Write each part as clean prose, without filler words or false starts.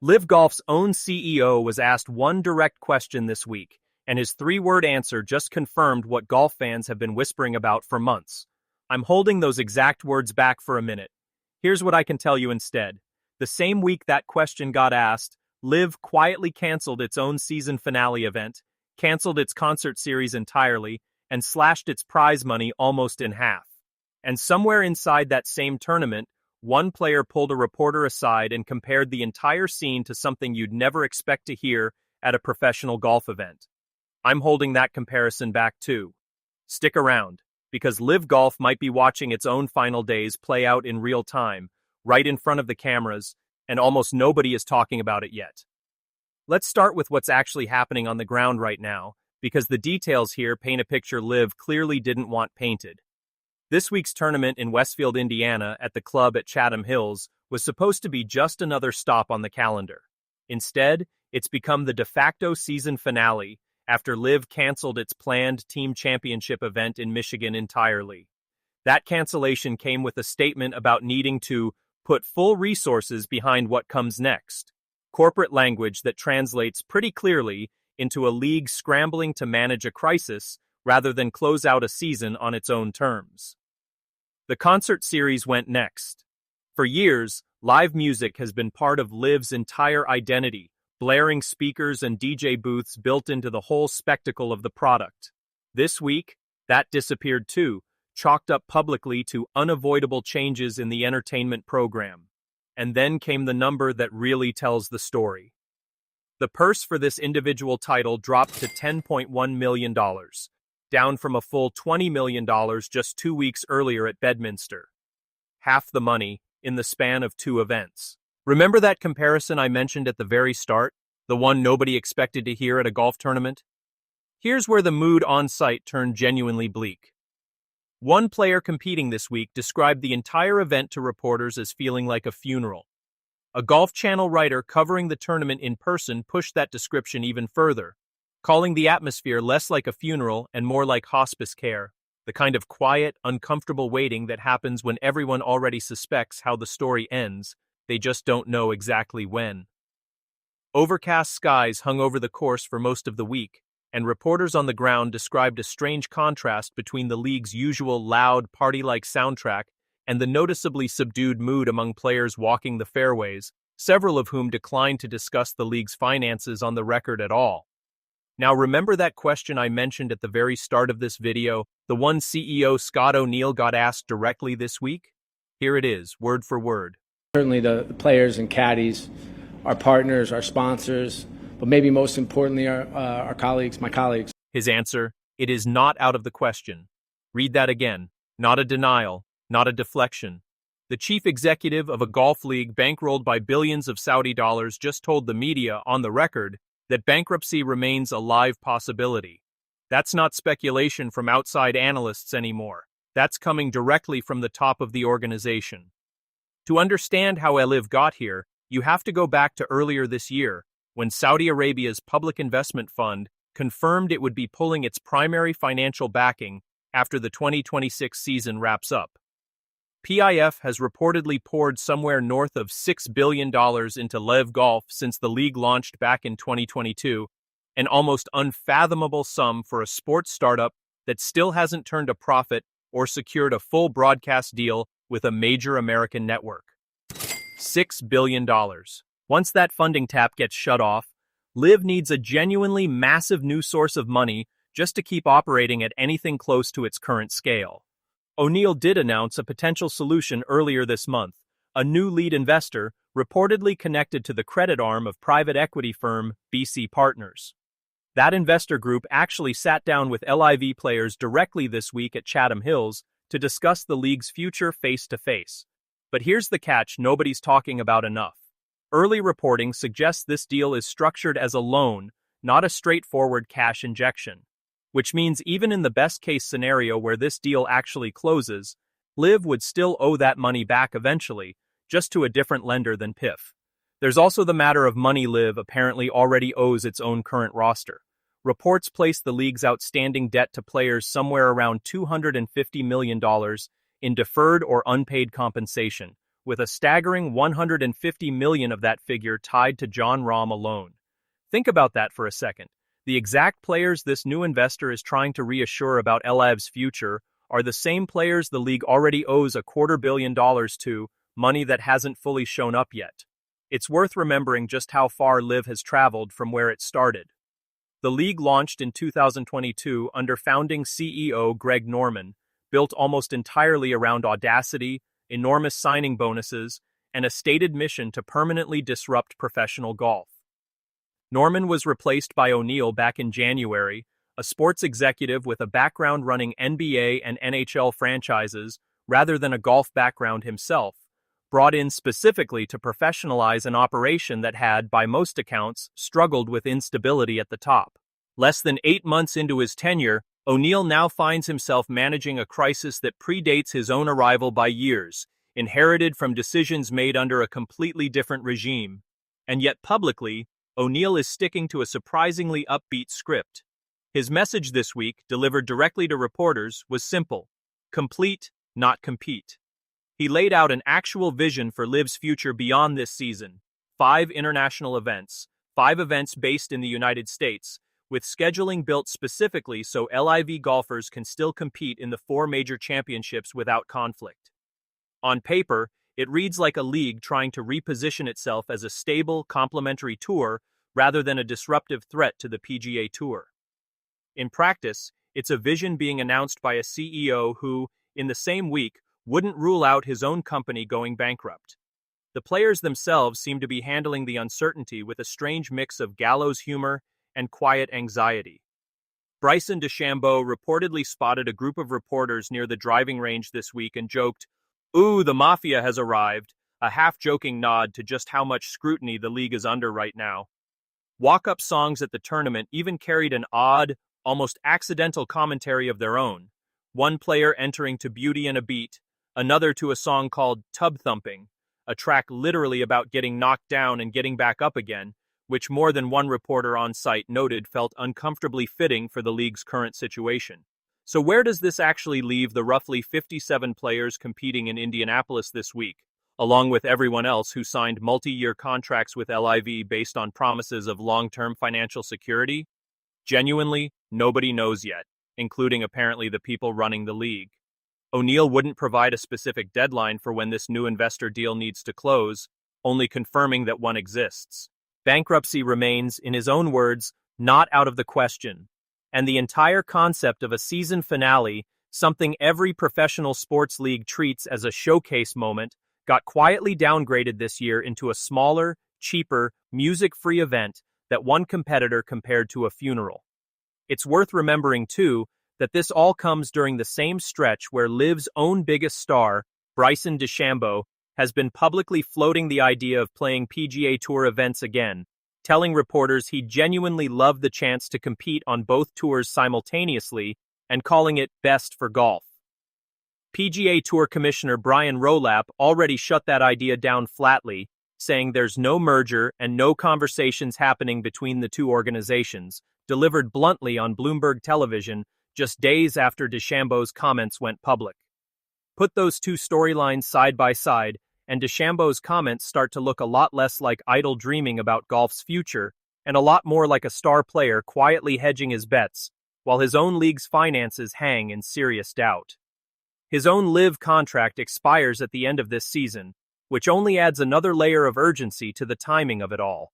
LIV Golf's own CEO was asked one direct question this week, and his three-word answer just confirmed what golf fans have been whispering about for months. I'm holding those exact words back for a minute. Here's what I can tell you instead. The same week that question got asked, LIV quietly canceled its own season finale event, canceled its concert series entirely, and slashed its prize money almost in half. And somewhere inside that same tournament, one player pulled a reporter aside and compared the entire scene to something you'd never expect to hear at a professional golf event. I'm holding that comparison back too. Stick around, because LIV Golf might be watching its own final days play out in real time, right in front of the cameras, and almost nobody is talking about it yet. Let's start with what's actually happening on the ground right now, because the details here paint a picture LIV clearly didn't want painted. This week's tournament in Westfield, Indiana, at the club at Chatham Hills, was supposed to be just another stop on the calendar. Instead, it's become the de facto season finale after LIV canceled its planned team championship event in Michigan entirely. That cancellation came with a statement about needing to put full resources behind what comes next. Corporate language that translates pretty clearly into a league scrambling to manage a crisis rather than close out a season on its own terms. The concert series went next. For years, live music has been part of LIV's entire identity, blaring speakers and DJ booths built into the whole spectacle of the product. This week, that disappeared too, chalked up publicly to unavoidable changes in the entertainment program. And then came the number that really tells the story. The purse for this individual title dropped to $10.1 million, down from a full $20 million just 2 weeks earlier at Bedminster. Half the money in the span of 2 events. Remember that comparison I mentioned at the very start? The one nobody expected to hear at a golf tournament? Here's where the mood on site turned genuinely bleak. One player competing this week described the entire event to reporters as feeling like a funeral. A Golf Channel writer covering the tournament in person pushed that description even further, calling the atmosphere less like a funeral and more like hospice care, the kind of quiet, uncomfortable waiting that happens when everyone already suspects how the story ends, they just don't know exactly when. Overcast skies hung over the course for most of the week, and reporters on the ground described a strange contrast between the league's usual loud, party-like soundtrack and the noticeably subdued mood among players walking the fairways, several of whom declined to discuss the league's finances on the record at all. Now remember that question I mentioned at the very start of this video, the one CEO Scott O'Neill got asked directly this week? Here it is, word for word. Certainly the players and caddies, our partners, our sponsors, but maybe most importantly our colleagues, my colleagues. His answer, it is not out of the question. Read that again. Not a denial, not a deflection. The chief executive of a golf league bankrolled by billions of Saudi dollars just told the media on the record that bankruptcy remains a live possibility. That's not speculation from outside analysts anymore. That's coming directly from the top of the organization. To understand how LIV got here, you have to go back to earlier this year, when Saudi Arabia's Public Investment Fund confirmed it would be pulling its primary financial backing after the 2026 season wraps up. PIF has reportedly poured somewhere north of $6 billion into LIV Golf since the league launched back in 2022, an almost unfathomable sum for a sports startup that still hasn't turned a profit or secured a full broadcast deal with a major American network. $6 billion. Once that funding tap gets shut off, LIV needs a genuinely massive new source of money just to keep operating at anything close to its current scale. O'Neill did announce a potential solution earlier this month, a new lead investor reportedly connected to the credit arm of private equity firm BC Partners. That investor group actually sat down with LIV players directly this week at Chatham Hills to discuss the league's future face-to-face. But here's the catch nobody's talking about enough. Early reporting suggests this deal is structured as a loan, not a straightforward cash injection. Which means even in the best-case scenario where this deal actually closes, LIV would still owe that money back eventually, just to a different lender than PIF. There's also the matter of money LIV apparently already owes its own current roster. Reports place the league's outstanding debt to players somewhere around $250 million in deferred or unpaid compensation, with a staggering $150 million of that figure tied to Jon Rahm alone. Think about that for a second. The exact players this new investor is trying to reassure about LIV's future are the same players the league already owes $250 million to, money that hasn't fully shown up yet. It's worth remembering just how far LIV has traveled from where it started. The league launched in 2022 under founding CEO Greg Norman, built almost entirely around audacity, enormous signing bonuses, and a stated mission to permanently disrupt professional golf. Norman was replaced by O'Neill back in January, a sports executive with a background running NBA and NHL franchises rather than a golf background himself, brought in specifically to professionalize an operation that had, by most accounts, struggled with instability at the top. Less than 8 months into his tenure, O'Neill now finds himself managing a crisis that predates his own arrival by years, inherited from decisions made under a completely different regime. And yet publicly, O'Neill is sticking to a surprisingly upbeat script. His message this week, delivered directly to reporters, was simple: complete, not compete. He laid out an actual vision for LIV's future beyond this season: 5 international events, 5 events based in the United States, with scheduling built specifically so LIV golfers can still compete in the 4 major championships without conflict. On paper, it reads like a league trying to reposition itself as a stable, complementary tour rather than a disruptive threat to the PGA Tour. In practice, it's a vision being announced by a CEO who, in the same week, wouldn't rule out his own company going bankrupt. The players themselves seem to be handling the uncertainty with a strange mix of gallows humor and quiet anxiety. Bryson DeChambeau reportedly spotted a group of reporters near the driving range this week and joked, "Ooh, the mafia has arrived," a half-joking nod to just how much scrutiny the league is under right now. Walk-up songs at the tournament even carried an odd, almost accidental commentary of their own, one player entering to Beauty and a Beat, another to a song called Tub Thumping, a track literally about getting knocked down and getting back up again, which more than one reporter on site noted felt uncomfortably fitting for the league's current situation. So where does this actually leave the roughly 57 players competing in Indianapolis this week, along with everyone else who signed multi-year contracts with LIV based on promises of long-term financial security? Genuinely, nobody knows yet, including apparently the people running the league. O'Neill wouldn't provide a specific deadline for when this new investor deal needs to close, only confirming that one exists. Bankruptcy remains, in his own words, not out of the question. And the entire concept of a season finale, something every professional sports league treats as a showcase moment, got quietly downgraded this year into a smaller, cheaper, music-free event that one competitor compared to a funeral. It's worth remembering, too, that this all comes during the same stretch where LIV's own biggest star, Bryson DeChambeau, has been publicly floating the idea of playing PGA Tour events again, telling reporters he genuinely loved the chance to compete on both tours simultaneously and calling it best for golf. PGA Tour Commissioner Brian Rowlap already shut that idea down flatly, saying there's no merger and no conversations happening between the two organizations, delivered bluntly on Bloomberg television just days after DeChambeau's comments went public. Put those two storylines side by side, and DeChambeau's comments start to look a lot less like idle dreaming about golf's future, and a lot more like a star player quietly hedging his bets, while his own league's finances hang in serious doubt. His own LIV contract expires at the end of this season, which only adds another layer of urgency to the timing of it all.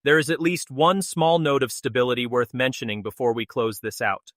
There is at least one small note of stability worth mentioning before we close this out.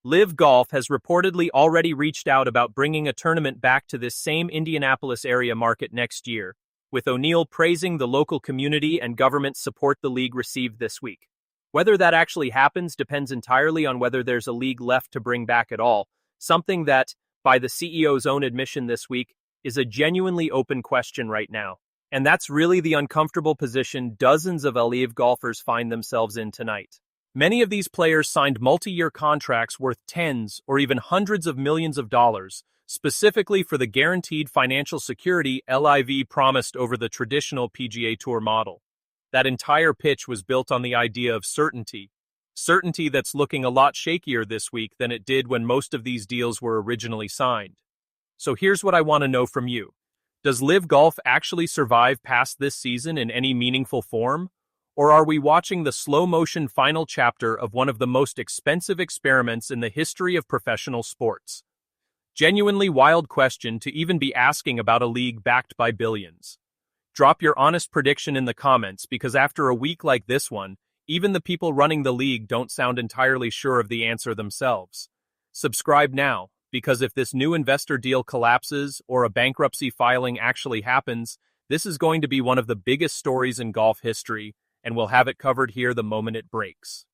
LIV Golf has reportedly already reached out about bringing a tournament back to this same Indianapolis area market next year, with O'Neill praising the local community and government support the league received this week. Whether that actually happens depends entirely on whether there's a league left to bring back at all, something that, by the CEO's own admission this week, is a genuinely open question right now. And that's really the uncomfortable position dozens of LIV golfers find themselves in tonight. Many of these players signed multi-year contracts worth tens or even hundreds of millions of dollars, specifically for the guaranteed financial security LIV promised over the traditional PGA Tour model. That entire pitch was built on the idea of certainty. Certainty that's looking a lot shakier this week than it did when most of these deals were originally signed. So here's what I want to know from you. Does LIV Golf actually survive past this season in any meaningful form? Or are we watching the slow-motion final chapter of one of the most expensive experiments in the history of professional sports? Genuinely wild question to even be asking about a league backed by billions. Drop your honest prediction in the comments because after a week like this one, even the people running the league don't sound entirely sure of the answer themselves. Subscribe now, because if this new investor deal collapses or a bankruptcy filing actually happens, this is going to be one of the biggest stories in golf history, and we'll have it covered here the moment it breaks.